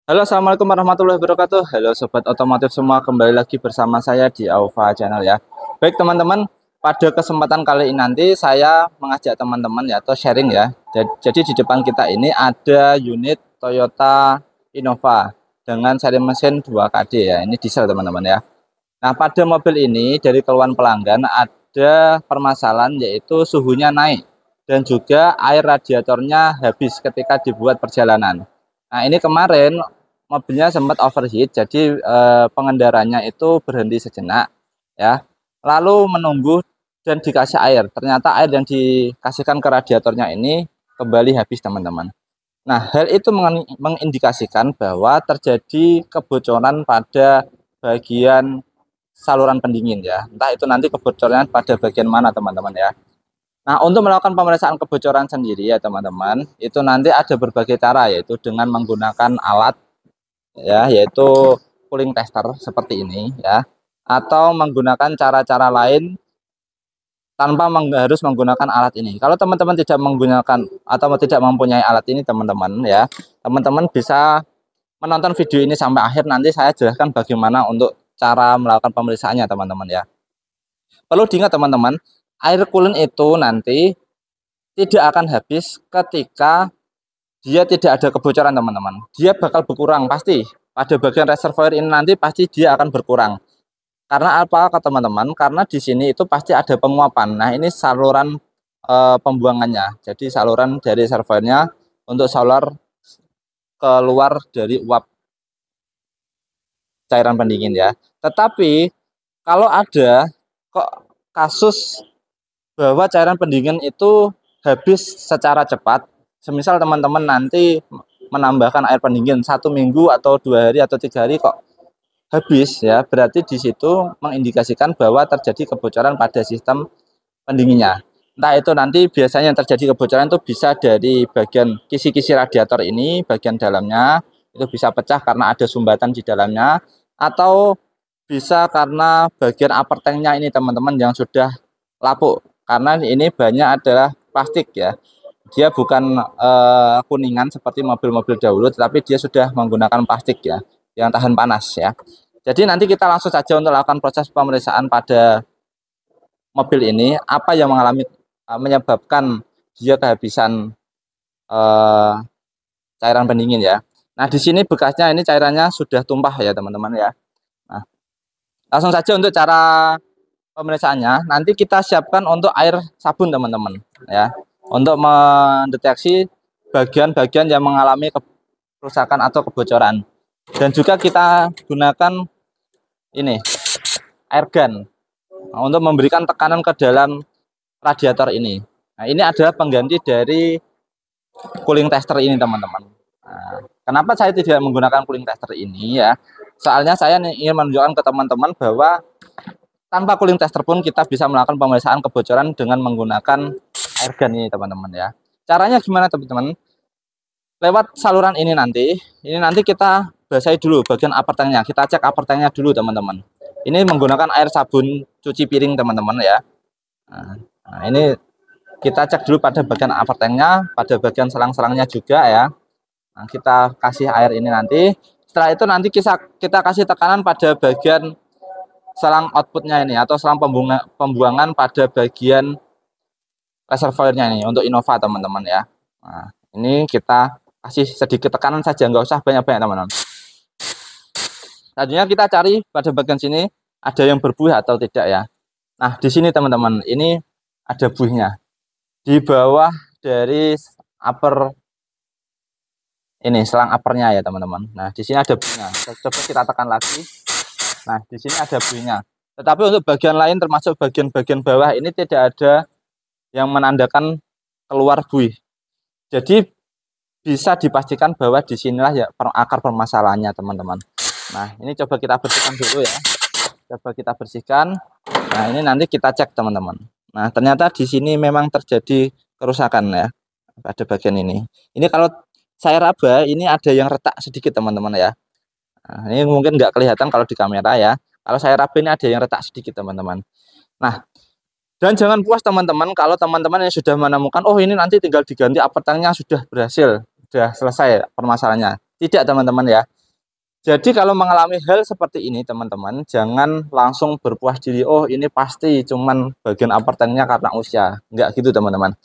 Halo, assalamualaikum warahmatullahi wabarakatuh. Halo sobat otomotif semua, kembali lagi bersama saya di Aufa Channel ya. Baik teman-teman, pada kesempatan kali ini nanti saya mengajak teman-teman ya atau sharing ya. Jadi di depan kita ini ada unit Toyota Innova dengan seri mesin 2KD ya. Ini diesel teman-teman ya. Nah, pada mobil ini dari keluhan pelanggan ada permasalahan yaitu suhunya naik dan juga air radiatornya habis ketika dibuat perjalanan. Nah, ini kemarin mobilnya sempat overheat, jadi pengendaranya itu berhenti sejenak ya. Lalu menunggu dan dikasih air. Ternyata air yang dikasihkan ke radiatornya ini kembali habis, teman-teman. Nah, hal itu mengindikasikan bahwa terjadi kebocoran pada bagian saluran pendingin ya. Entah itu nanti kebocoran pada bagian mana, teman-teman ya. Nah, untuk melakukan pemeriksaan kebocoran sendiri ya, teman-teman, itu nanti ada berbagai cara, yaitu dengan menggunakan alat ya, yaitu cooling tester seperti ini ya, atau menggunakan cara-cara lain tanpa harus menggunakan alat ini. Kalau teman-teman tidak menggunakan atau tidak mempunyai alat ini, teman-teman ya, teman-teman bisa menonton video ini sampai akhir. Nanti saya jelaskan bagaimana untuk cara melakukan pemeriksaannya, teman-teman ya. Perlu diingat teman-teman, air coolant itu nanti tidak akan habis ketika dia tidak ada kebocoran, teman-teman. Dia bakal berkurang pasti. Pada bagian reservoir ini nanti pasti dia akan berkurang. Karena apa, teman-teman? Karena di sini itu pasti ada penguapan. Nah, ini saluran pembuangannya. Jadi saluran dari reservoirnya untuk solar keluar dari uap cairan pendingin ya. Tetapi kalau ada kok kasus bahwa cairan pendingin itu habis secara cepat, semisal teman-teman nanti menambahkan air pendingin 1 minggu atau 2 hari atau 3 hari kok habis ya, berarti di situ mengindikasikan bahwa terjadi kebocoran pada sistem pendinginnya. Entah itu nanti biasanya yang terjadi kebocoran itu bisa dari bagian kisi-kisi radiator ini, bagian dalamnya itu bisa pecah karena ada sumbatan di dalamnya, atau bisa karena bagian upper tanknya ini, teman-teman, yang sudah lapuk. Karena ini banyak adalah plastik ya. Dia bukan kuningan seperti mobil-mobil dahulu, tetapi dia sudah menggunakan plastik ya, yang tahan panas ya. Jadi nanti kita langsung saja untuk lakukan proses pemeriksaan pada mobil ini, apa yang menyebabkan dia kehabisan cairan pendingin ya. Nah, di sini bekasnya ini cairannya sudah tumpah ya, teman-teman ya. Nah, langsung saja untuk cara pemeriksaannya. Nanti kita siapkan untuk air sabun, teman-teman ya, untuk mendeteksi bagian-bagian yang mengalami kerusakan atau kebocoran. Dan juga kita gunakan ini air gun untuk memberikan tekanan ke dalam radiator ini. Nah, ini adalah pengganti dari cooling tester ini, teman-teman. Nah, kenapa saya tidak menggunakan cooling tester ini ya? Soalnya saya ingin menunjukkan ke teman-teman bahwa tanpa cooling tester pun kita bisa melakukan pemeriksaan kebocoran dengan menggunakan air gun ini, teman-teman ya. Caranya gimana, teman-teman? Lewat saluran ini nanti kita basahi dulu bagian upper tanknya. Kita cek upper tanknya dulu, teman-teman. Ini menggunakan air sabun cuci piring, teman-teman ya. Nah, ini kita cek dulu pada bagian upper tanknya, pada bagian selang-selangnya juga ya. Nah, kita kasih air ini nanti. Setelah itu nanti kita kasih tekanan pada bagian selang outputnya ini atau selang pembuangan pada bagian reservoirnya ini untuk Innova, teman-teman ya. Nah, ini kita kasih sedikit tekanan saja, nggak usah banyak-banyak, teman-teman. Selanjutnya kita cari pada bagian sini ada yang berbuih atau tidak ya. Nah, di sini, teman-teman, ini ada buihnya di bawah dari upper ini, selang uppernya ya, teman-teman. Nah, di sini ada buihnya. Coba kita tekan lagi. Nah, di sini ada buihnya. Tetapi untuk bagian lain termasuk bagian-bagian bawah ini tidak ada yang menandakan keluar buih. Jadi bisa dipastikan bahwa di sinilah ya akar permasalahannya, teman-teman. Nah, ini coba kita bersihkan dulu ya. Coba kita bersihkan. Nah, ini nanti kita cek, teman-teman. Nah, ternyata di sini memang terjadi kerusakan ya pada bagian ini. Ini kalau saya raba ini ada yang retak sedikit, teman-teman ya. Nah, ini mungkin nggak kelihatan kalau di kamera ya. Kalau saya raba ini ada yang retak sedikit, teman-teman. Nah, dan jangan puas, teman-teman, kalau teman-teman yang sudah menemukan, oh ini nanti tinggal diganti upper tanknya sudah berhasil, sudah selesai permasalahannya. Tidak, teman-teman ya. Jadi kalau mengalami hal seperti ini teman-teman, jangan langsung berpuas diri, oh ini pasti cuman bagian upper tanknya karena usia. Enggak gitu teman-teman.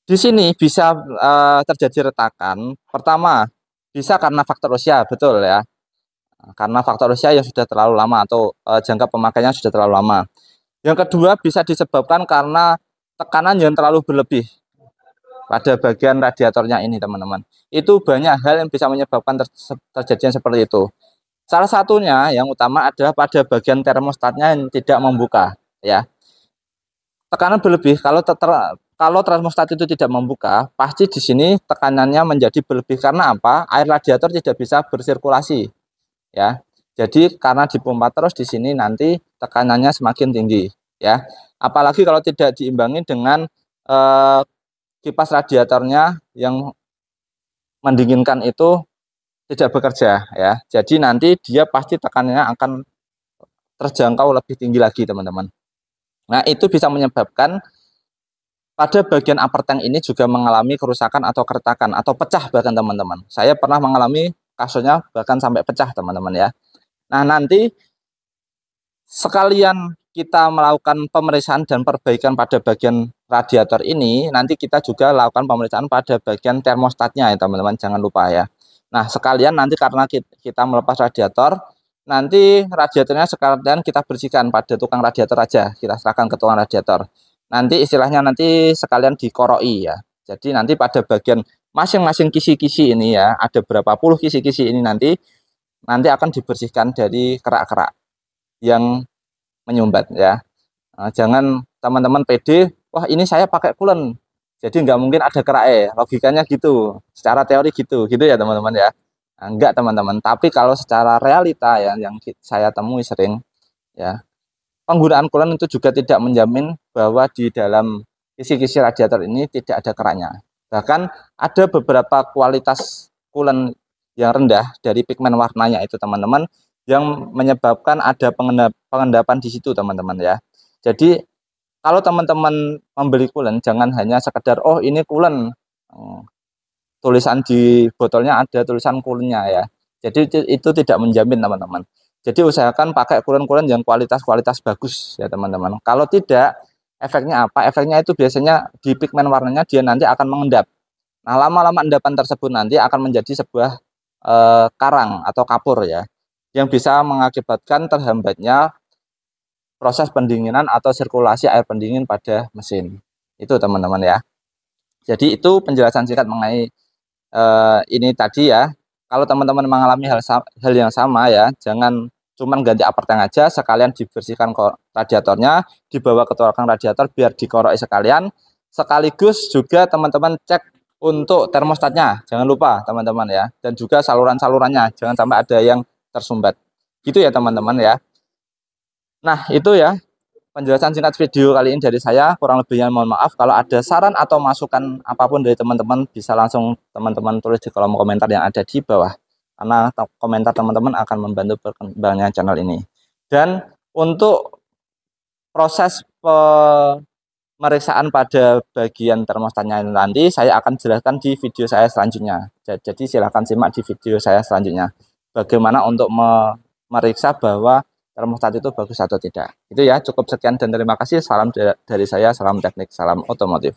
Di sini bisa terjadi retakan. Pertama, bisa karena faktor usia, betul ya. Karena faktor usia yang sudah terlalu lama atau jangka pemakaiannya sudah terlalu lama. Yang kedua, bisa disebabkan karena tekanan yang terlalu berlebih pada bagian radiatornya ini teman-teman. Itu banyak hal yang bisa menyebabkan terjadinya seperti itu. Salah satunya yang utama adalah pada bagian termostatnya yang tidak membuka ya. Tekanan berlebih kalau termostat itu tidak membuka, pasti di sini tekanannya menjadi berlebih karena apa? Air radiator tidak bisa bersirkulasi ya. Jadi karena dipompa terus di sini nanti tekanannya semakin tinggi ya. Apalagi kalau tidak diimbangi dengan eh, kipas radiatornya yang mendinginkan itu tidak bekerja ya. Jadi nanti dia pasti tekanannya akan terjangkau lebih tinggi lagi teman-teman. Nah itu bisa menyebabkan pada bagian upper tank ini juga mengalami kerusakan atau keretakan atau pecah bahkan teman-teman. Saya pernah mengalami kasusnya bahkan sampai pecah teman-teman ya. Nah nanti sekalian kita melakukan pemeriksaan dan perbaikan pada bagian radiator ini, nanti kita juga lakukan pemeriksaan pada bagian termostatnya ya teman-teman, jangan lupa ya. Nah sekalian nanti karena kita melepas radiator, nanti radiatornya sekalian kita bersihkan pada tukang radiator aja, kita serahkan ke tukang radiator. Nanti istilahnya nanti sekalian dikoroi ya. Jadi nanti pada bagian masing-masing kisi-kisi ini ya, ada berapa puluh kisi-kisi ini nanti akan dibersihkan dari kerak-kerak yang menyumbat ya. Jangan teman-teman pede, wah ini saya pakai coolant, jadi nggak mungkin ada kerak, logikanya gitu, secara teori gitu ya teman-teman ya. Enggak teman-teman, tapi kalau secara realita ya yang saya temui sering ya, penggunaan coolant itu juga tidak menjamin bahwa di dalam kisi-kisi radiator ini tidak ada keraknya. Bahkan ada beberapa kualitas coolant yang rendah dari pigmen warnanya itu teman-teman, yang menyebabkan ada pengendapan di situ teman-teman ya. Jadi kalau teman-teman membeli coolant, jangan hanya sekedar oh ini coolant, tulisan di botolnya ada tulisan coolantnya ya. Jadi itu tidak menjamin teman-teman. Jadi usahakan pakai coolant yang kualitas bagus ya teman-teman. Kalau tidak, efeknya apa? Efeknya itu biasanya di pigmen warnanya dia nanti akan mengendap. Nah lama-lama endapan tersebut nanti akan menjadi sebuah karang atau kapur ya, yang bisa mengakibatkan terhambatnya proses pendinginan atau sirkulasi air pendingin pada mesin. Itu teman-teman ya. Jadi itu penjelasan singkat mengenai ini tadi ya. Kalau teman-teman mengalami hal yang sama ya, jangan cuman ganti upper tank aja, sekalian dibersihkan radiatornya, dibawa ke tukang radiator biar dikoroi sekalian. Sekaligus juga teman-teman cek untuk termostatnya, jangan lupa teman-teman ya. Dan juga saluran-salurannya, jangan sampai ada yang tersumbat. Gitu ya teman-teman ya. Nah itu ya penjelasan singkat video kali ini dari saya. Kurang lebihnya mohon maaf. Kalau ada saran atau masukan apapun dari teman-teman, bisa langsung teman-teman tulis di kolom komentar yang ada di bawah, karena komentar teman-teman akan membantu perkembangannya channel ini. Dan untuk proses pemeriksaan pada bagian termostatnya nanti saya akan jelaskan di video saya selanjutnya. Jadi silahkan simak di video saya selanjutnya bagaimana untuk memeriksa bahwa termostat itu bagus atau tidak. Itu ya, cukup sekian dan terima kasih. Salam dari saya, salam teknik, salam otomotif.